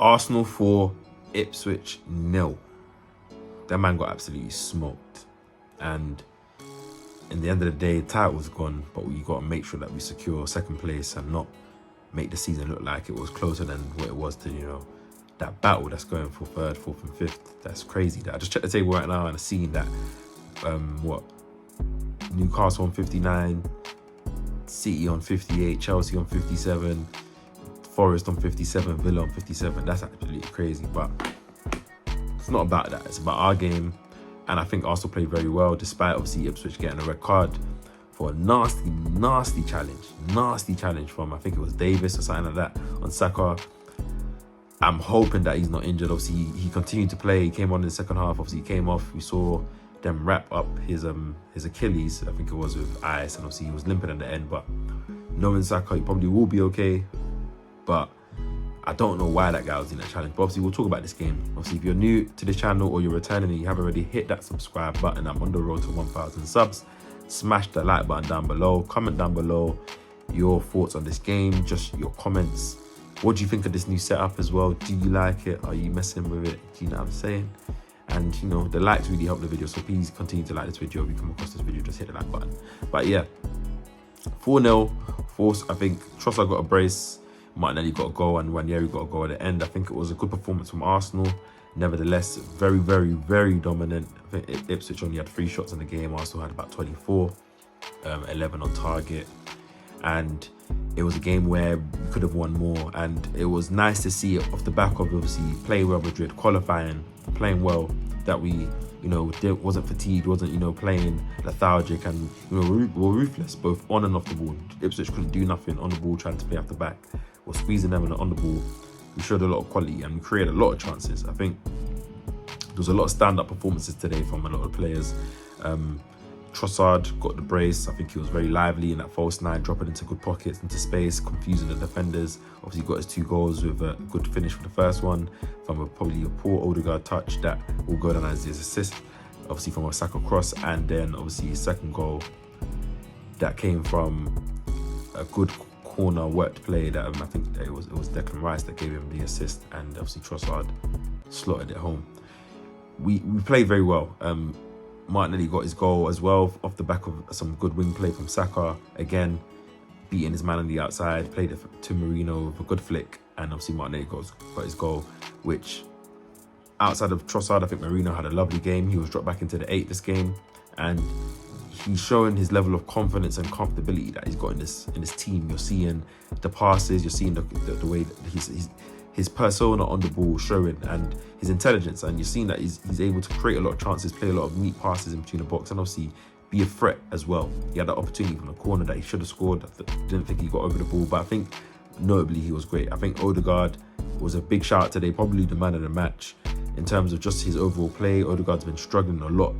Arsenal 4, Ipswich 0. That man got absolutely smoked. And in the end of the day, the title's gone, but we got to make sure that we secure second place and not make the season look like it was closer than what it was to, you know, that battle that's going for third, fourth and fifth. That's crazy. I just checked the table right now and I've seen that, Newcastle on 59, City on 58, Chelsea on 57, Forest on 57, Villa on 57. That's absolutely crazy, but it's not about that. It's about our game, and I think Arsenal played very well, despite obviously Ipswich getting a red card for a nasty challenge from, I think it was Davis or something like that, on Saka. I'm hoping that he's not injured. Obviously, he continued to play. He came on in the second half. Obviously, he came off. We saw them wrap up his Achilles, I think it was, with ice, and obviously he was limping at the end. But knowing Saka, he probably will be okay. But I don't know why that guy was in that challenge. But obviously, we'll talk about this game. Obviously, if you're new to this channel or you're returning and you haven't already, hit that subscribe button. I'm on the road to 1,000 subs. Smash the like button down below. Comment down below your thoughts on this game, just your comments. What do you think of this new setup as well? Do you like it? Are you messing with it? Do you know what I'm saying? And, you know, the likes really help the video, so please continue to like this video. If you come across this video, just hit the like button. But yeah, 4-0. I think Trossard got a brace, Martinelli got a goal, and Ranieri got a goal at the end. I think it was a good performance from Arsenal. Nevertheless, very dominant. I think Ipswich only had 3 shots in the game. Arsenal had about 24, 11 on target. And it was a game where we could have won more, and it was nice to see it off the back of obviously playing Real Madrid, qualifying, playing well, that we, you know, wasn't fatigued, wasn't, you know, playing lethargic, and, you know, we were ruthless both on and off the ball. Ipswich couldn't do nothing on the ball, trying to play off the back or squeezing them on the ball. We showed a lot of quality and we created a lot of chances. I think there was a lot of stand-up performances today from a lot of players. Trossard got the brace. I think he was very lively in that false 9, dropping into good pockets, into space, confusing the defenders. Obviously, got his 2 goals with a good finish for the first one from probably a poor Odegaard touch that will go down as his assist, obviously from a Saka cross, and then obviously his second goal that came from a good corner worked play that I think that it was Declan Rice that gave him the assist, and obviously Trossard slotted it home. We played very well. Martinelli got his goal as well off the back of some good wing play from Saka. Again, beating his man on the outside, played it to Merino with a good flick, and obviously Martinelli got his goal, which outside of Trossard, I think Merino had a lovely game. He was dropped back into the 8 this game, and he's showing his level of confidence and comfortability that he's got in this team. You're seeing the passes, you're seeing the way that his persona on the ball showing, and his intelligence, and you're seeing that he's able to create a lot of chances, play a lot of neat passes in between the box, and obviously be a threat as well. He had that opportunity from the corner that he should have scored. I didn't think he got over the ball, but I think notably he was great. I think Odegaard was a big shout today, probably the man of the match in terms of just his overall play. Odegaard's been struggling a lot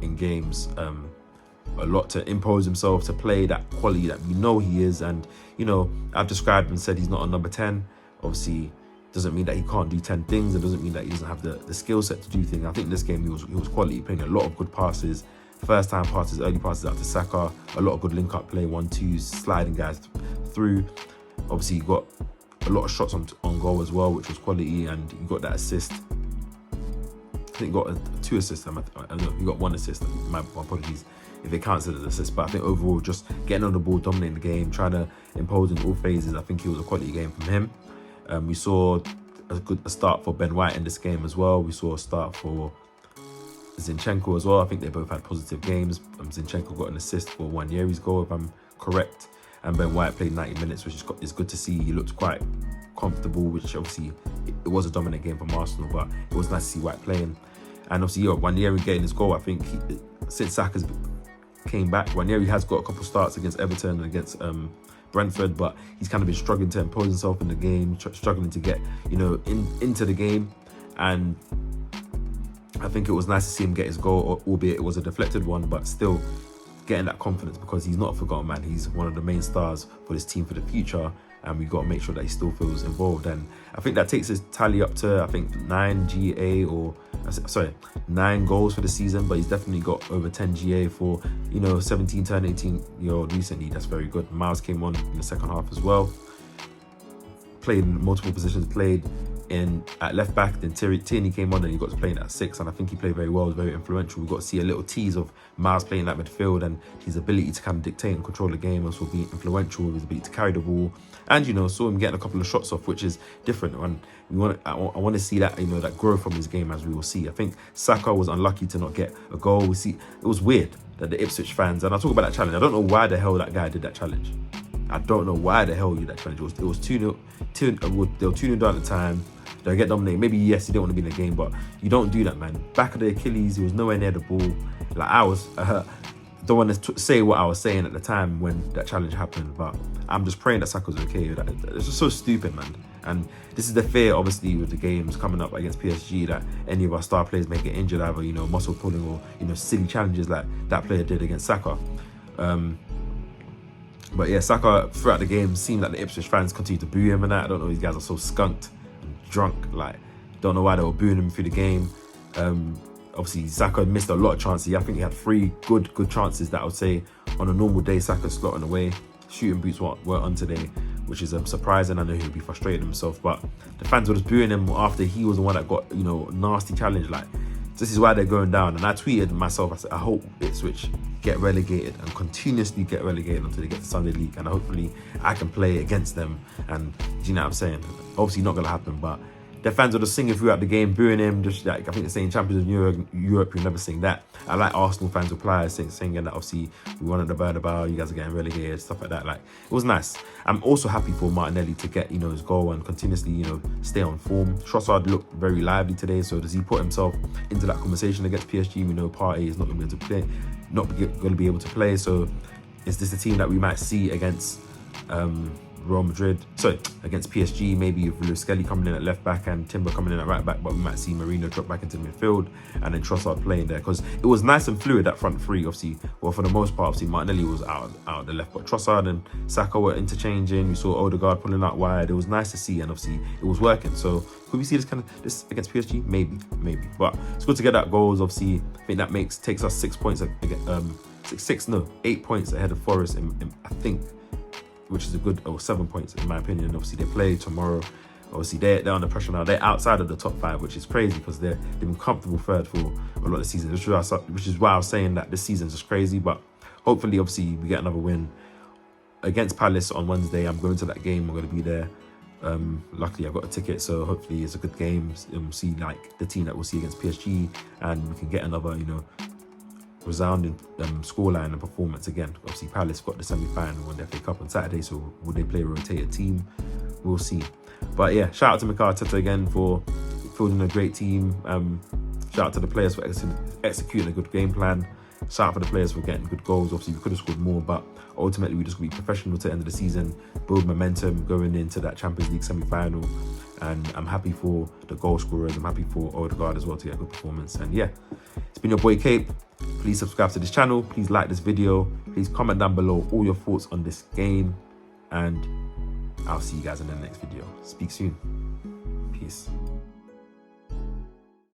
in games, a lot to impose himself, to play that quality that we know he is. And, you know, I've described and said he's not a number 10. Obviously, doesn't mean that he can't do 10 things. It doesn't mean that he doesn't have the skill set to do things. I think in this game he was quality, playing a lot of good passes, first time passes, early passes out to Saka, a lot of good link up play, 1-2s, sliding guys through. Obviously, he got a lot of shots on goal as well, which was quality, and he got that assist. I think he got 2 assists. I don't know, he got 1 assist. My apologies if it counts as an assist, but I think overall, just getting on the ball, dominating the game, trying to impose in all phases. I think it was a quality game from him. We saw a start for Ben White in this game as well. We saw a start for Zinchenko as well. I think they both had positive games. Zinchenko got an assist for Ranieri's goal, if I'm correct. And Ben White played 90 minutes, which is good to see. He looked quite comfortable, which obviously it was a dominant game from Arsenal, but it was nice to see White playing. And obviously, Ranieri getting his goal. I think since Saka's came back, Ranieri has got a couple starts against Everton and against Brentford, but he's kind of been struggling to impose himself in the game, struggling to get, you know, into the game. And I think it was nice to see him get his goal, albeit it was a deflected one, but still getting that confidence, because he's not a forgotten man. He's one of the main stars for this team for the future, and we got to make sure that he still feels involved. And I think that takes his tally up to, I think, 9 goals for the season, but he's definitely got over 10 GA for, you know, 17 turn 18-year-old recently. That's very good. Miles came on in the second half as well, played in multiple positions, played at left back. Then Tierney came on and he got to play in at 6, and I think he played very well. It was very influential. We got to see a little tease of Miles playing that midfield and his ability to kind of dictate and control the game, also being influential with his ability to carry the ball, and saw him getting a couple of shots off, which is different. And I want to see that that growth from his game, as we will see. I think Saka was unlucky to not get a goal. We see it was weird that the Ipswich fans, and I talk about that challenge, I don't know why the hell that guy did that challenge. I don't know why the hell you did that challenge. It was 2-0. They were 2-0 down at the time. They'll get dominated. Maybe, yes, he didn't want to be in the game, but you don't do that, man. Back of the Achilles, he was nowhere near the ball. Like, I was, don't want to say what I was saying at the time when that challenge happened, but I'm just praying that Saka's okay. It's just so stupid, man. And this is the fear, obviously, with the games coming up against PSG, that any of our star players may get injured, either, muscle pulling or, silly challenges like that player did against Saka. But yeah, Saka throughout the game seemed like the Ipswich fans continued to boo him and that. I don't know, these guys are so skunked and drunk. Like, don't know why they were booing him through the game. Obviously, Saka missed a lot of chances. I think he had 3 good chances that I would say on a normal day Saka slotting away. Shooting boots weren't on today, which is surprising. I know he'll be frustrated himself, but the fans were just booing him after he was the one that got nasty challenge. Like, this is why they're going down. And I tweeted myself, I said, I hope Ipswich get relegated and continuously get relegated until they get to Sunday League, and hopefully I can play against them. And do you know what I'm saying? Obviously not gonna happen, but the fans were just singing throughout the game, booing him, just like, I think they're saying champions of Europe, you'll never sing that. I like Arsenal fans reply singing that obviously we wanted the Bernabeu, you guys are getting relegated, stuff like that. Like, it was nice. I'm also happy for Martinelli to get his goal and continuously stay on form. Trossard looked very lively today, so does he put himself into that conversation against PSG? We know Partey is not going to be able to play, so is this the team that we might see against Real Madrid, against PSG, maybe with Lewis Skelly coming in at left back and Timber coming in at right back, but we might see Merino drop back into the midfield and then Trossard playing there, because it was nice and fluid, that front three. Obviously, well, for the most part, obviously Martinelli was out the left, but Trossard and Saka were interchanging. We saw Odegaard pulling out wide. It was nice to see, and obviously it was working. So could we see this against PSG? Maybe, but it's good to get that goals. Obviously, I think that takes us 6 points, 8 points ahead of Forest, I think, which is a good, 7 points in my opinion. Obviously, they play tomorrow. Obviously, they're under pressure now. They're outside of the top 5, which is crazy because they've been comfortable third for a lot of the season, which is why I was saying that this season's just crazy. But hopefully, obviously, we get another win against Palace on Wednesday. I'm going to that game. I'm going to be there. Luckily, I've got a ticket, so hopefully it's a good game. We'll see like the team that we'll see against PSG, and we can get another, resounding scoreline and performance again. Obviously, Palace got the semi-final on the FA Cup on Saturday, so will they play a rotated team? We'll see. But yeah, shout out to Mikel Arteta again for building a great team. Shout out to the players for executing a good game plan. Shout out for the players for getting good goals. Obviously, we could have scored more, but ultimately we just got to be professional to the end of the season, build momentum going into that Champions League semi-final. And I'm happy for the goal scorers. I'm happy for Odegaard as well to get a good performance. And yeah, it's been your boy KAPE. Please subscribe to this channel. Please like this video. Please comment down below all your thoughts on this game. And I'll see you guys in the next video. Speak soon. Peace.